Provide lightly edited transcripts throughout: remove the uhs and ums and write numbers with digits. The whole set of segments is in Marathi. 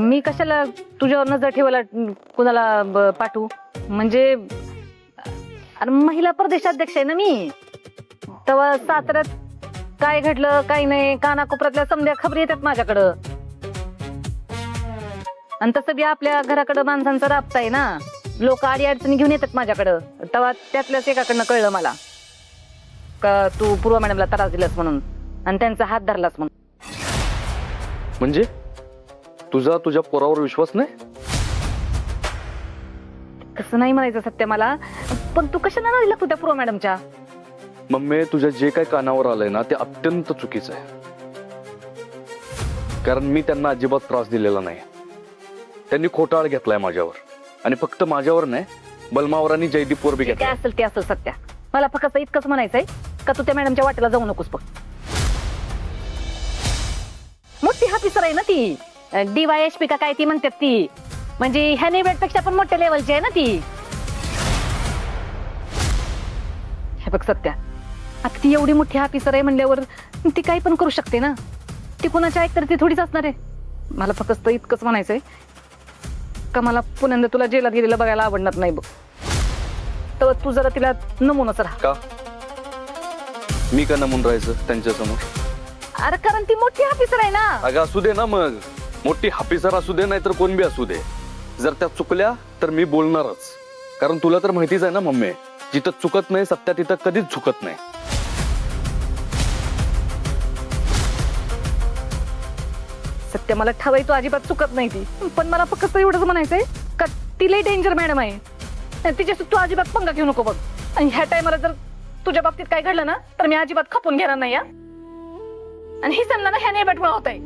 मी कशाला तुझ्यावर नजर ठेवायला कुणाला पाठवू? म्हणजे अरे महिला प्रदेशाध्यक्ष आहे ना मी. तेव्हा साताऱ्यात काय घडलं काय नाही कानाकोपऱ्यातल्या समध्या खबरी येतात माझ्याकडं. आणि तसं बी आपल्या घराकडं माणसांचा राबता आहे ना. लोक आडी अडचणी घेऊन येतात माझ्याकडं. तेव्हा त्यातल्याच एकाकडनं कळलं मला का तू पूर्वा मॅडमला त्रास दिलास म्हणून आणि त्यांचा हात धरलास म्हणून. म्हणजे तुझ्या पोरावर विश्वास नाही? कसं नाही म्हणायचं सत्य मला, पण तू कशाला नाही लागतो त्या पूर्वा मॅडमच्या? मम्मी तुझ्या जे काही कानावर आलंय ना ते अत्यंत चुकीचं आहे. कारण मी त्यांना अजिबात त्रास दिलेला नाही. त्यांनी खोटाळ घेतलाय माझ्यावर, आणि फक्त माझ्यावर नाही बलमावर आणि जयदीपवर बी काय घेतलाय. असेल ते असेल सत्या. मला फक्त इतकंच म्हणायचंय का तू त्या मॅडमच्या वाटेला जाऊ नकोस बघ. मोठी ऑफिसर आहे ना ती, DYSP का काय ती म्हणतात ती. म्हणजे ह्या नेबेटपेक्षा पण मोठ्या लेवलची आहे ना ती. हे बघ सत्या, आता ती एवढी मोठी ऑफिसर आहे म्हणल्यावर ती काही पण करू शकते ना. ती कुणाच्या ऐकतर ती थोडीच असणार आहे. मला फक्त इतकंच म्हणायचंय का मला पुण्यांदा तुला जेलात गेलेलं बघायला आवडणार नाही बघ. तर तू जरा तिला नमुनाच राहा. का मी का नमून राहायचं त्यांच्या समोर? अरे कारण ती मोठी ऑफिसर आहे ना. अगं असू दे ना, मग मोठी ऑफिसर असू दे नाही तर कोण बी असू दे, जर त्या चुकल्या तर मी बोलणारच. कारण तुला तर माहितीच आहे ना मम्मी, जिथं चुकत नाही सत्या तिथं कधीच चुकत नाही. सत्य मला ठावाय तू अजिबात चुकत नाही ती, पण मला फक्त एवढंच म्हणायचंय का ती लई डेंजर मॅडम आहे. तिच्याशी तू अजिबात पंगा घेऊ नको बघ. आणि ह्या टायमाला जर तुझ्या बाबतीत काय घडलं ना तर मी अजिबात खपून घेणार नाही. आणि ही समजा ना ह्या नेबटमुळे होत आहे.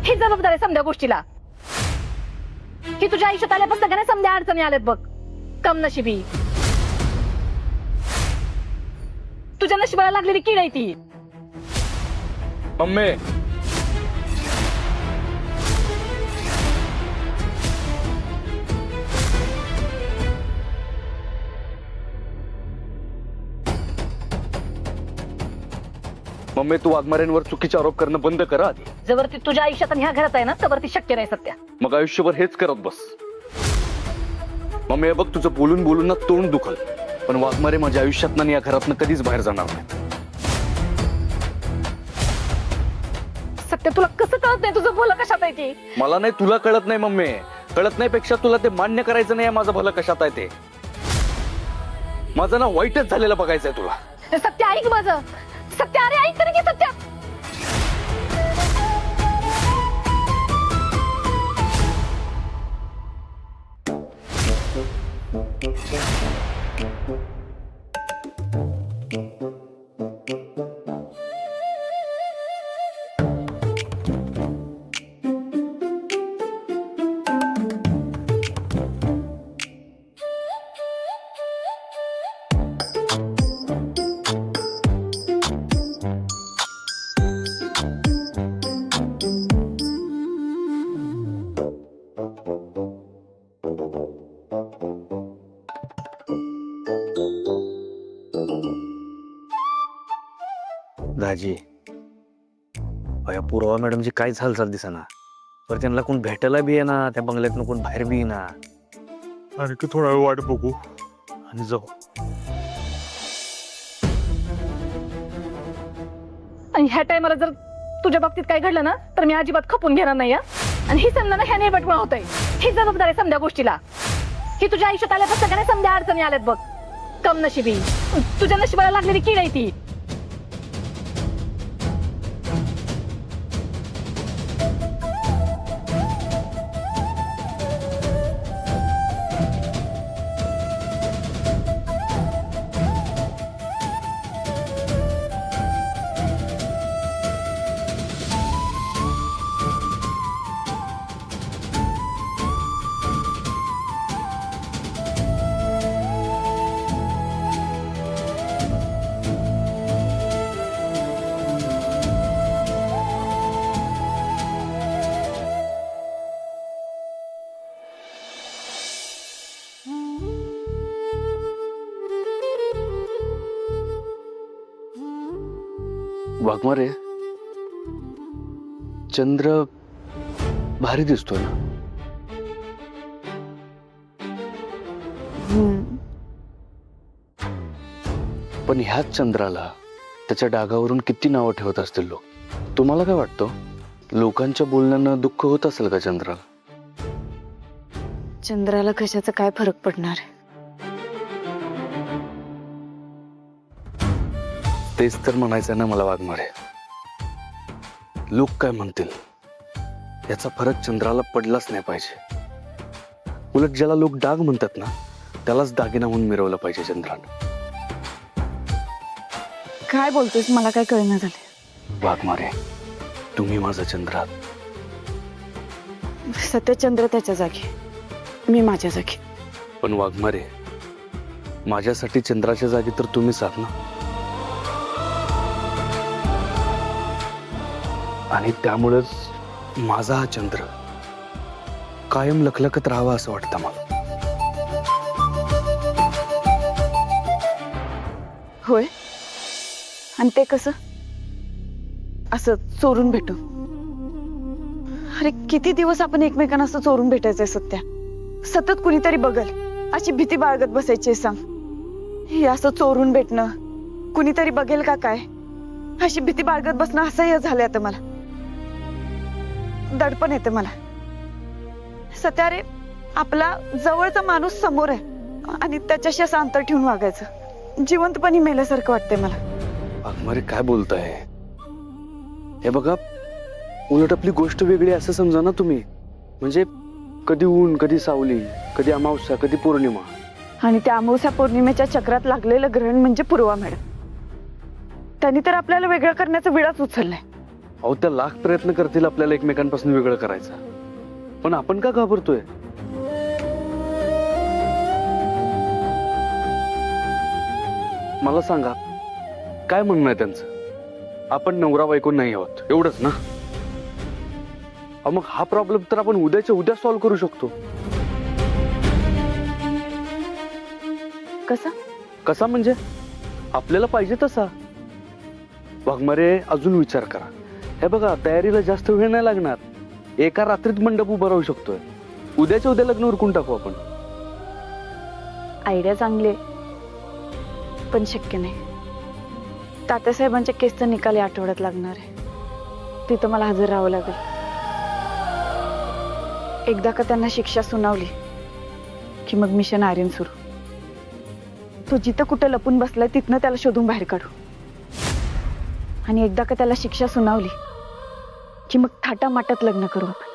ही जबाबदार आहे समध्या गोष्टीला. ही तुझ्या आयुष्यात आल्यापासून का नाही समध्या अडचणी आल्यात बघ. कम नशिबी तुझ्या नशिबाला लागलेली कीड आहे ती. मम्मी मम्मी तू वाघमाऱ्यांवर चुकीचे आरोप करणं बंद करा आधी. जवळ ती तुझ्या आयुष्यात आणि ह्या घरात आहे ना तवर ती शक्य नाही सत्या. मग आयुष्यभर हेच करत बस. मम्मी हे बघ, तुझं बोलून बोलून ना तोंड दुखल, पण वाघमारे माझ्या आयुष्यात या घरातनं कधीच बाहेर जाणार नाही. सत्य तुला कसं कळत नाही तुझं बोल कशात आहे ती? मला नाही तुला कळत नाही मम्मी, कळत नाही पेक्षा तुला ते मान्य करायचं नाही माझं भलं कशात आहे ते. माझं ना वाईटच झालेलं बघायचंय तुला. सत्य ऐक माझं. सत्य अरे ऐक तरी की सत्य. दाजी अया पूर्वा मॅडमची काहीच हालचाल दिसेना. पर त्यांना कोण भेटायला बी ना, त्या बंगल्यातून कोण बाहेर बी ना. आणखी थोडा वेळ वाट बघू. आणि जाऊ. आणि ह्या टायमाला जर तुझ्या बाबतीत काय घडलं ना तर मी अजिबात खपून घेणार नाही. आणि ही समजा ना ह्या नेबटमुळे होत आहे. ही जबाबदार आहे समध्या गोष्टीला. ही तुझ्या आयुष्यात आल्यापासून का नाही समध्या अडचणी आल्यात बघ. कम नशिबी तुझ्या नशिबाला लागलेली कीड आहे ती. वाघमारे चंद्र भारी दिसतोय ना. पण ह्याच चंद्राला त्याच्या डागावरून किती नावं ठेवत असतील लोक. तुम्हाला काय वाटतं, लोकांच्या बोलण्यानं दुःख होत असेल का चंद्राला? चंद्राला कशाचा काय फरक पडणार आहे? तेच तर म्हणायचं ना मला वाघमारे. लोक काय म्हणतील याचा फरक चंद्राला पडलाच नाही पाहिजे. उलट ज्याला लोक डाग म्हणतात ना, त्यालाच दागिना म्हणून मिरवलं पाहिजे चंद्रानं. काय बोलतोयस मला काय कळना झालं. वाघमारे, तुम्ही माझा चंद्र आहात. सत्य चंद्र त्याच्या जागी, मी माझ्या जागी. पण वाघमारे, माझ्यासाठी चंद्राच्या जागी तर तुम्हीच आहात ना. आणि त्यामुळेच माझा हा चंद्र कायम लखलखत राहावा असं वाटतं मला. होय, आणि ते कसं? असं चोरून भेटू? अरे किती दिवस आपण एकमेकांना असं चोरून भेटायचंय सत्या? सतत कुणीतरी बघल अशी भीती बाळगत बसायची सांग? हे असं चोरून भेटणं, कुणीतरी बघेल का काय अशी भीती बाळगत बसणं असह्य झालंय आता मला. दडपण येते मला सत्या. रे आपला जवळचा माणूस समोर आहे आणि त्याच्याशी असं अंतर ठेवून वागायचं जिवंतपणी मेल्यासारखं वाटतंय मला. वाघमारे काय बोलताय? हे बघा, उलट आपली गोष्ट वेगळी असं समजा ना तुम्ही. म्हणजे कधी ऊन, कधी सावली, कधी अमावस्या, कधी पौर्णिमा. आणि त्या अमावस्या पौर्णिमेच्या चक्रात लागलेलं ग्रहण म्हणजे पूर्वा मॅडम. त्यांनी तर आपल्याला वेगळं करण्याचा विडाच उचललाय. अहो, त्या लाख प्रयत्न करतील आपल्याला एकमेकांपासून वेगळं करायचं, पण आपण का घाबरतोय? मला सांगा, काय म्हणणं आहे त्यांचं? आपण नवरा बायको नाही आहोत एवढंच ना. मग हा प्रॉब्लेम तर आपण उद्याच्या उद्या सॉल्व्ह करू शकतो. कसा? कसा म्हणजे आपल्याला पाहिजे तसा. वाघमारे, अजून विचार करा. हे बघा, तयारीला जास्त वेळ नाही लागणार. एका रात्रीत मंडप उभा राहू शकतोय. उद्याच्या उद्या लग्न उरकून टाकू आपण. आयडिया चांगली, पण शक्य नाही. तात्यासाहेबांच्या केसचा निकाल या आठवड्यात लागणार आहे. तिथं मला हजर राहावं लागेल. एकदा का त्यांना शिक्षा सुनावली की मग मिशन आर्यन सुरू. तो जिथं कुठं लपून बसलाय तिथनं त्याला शोधून बाहेर काढू. आणि एकदा का त्याला शिक्षा सुनावली की मग थाटामाटात लग्न करू आपण.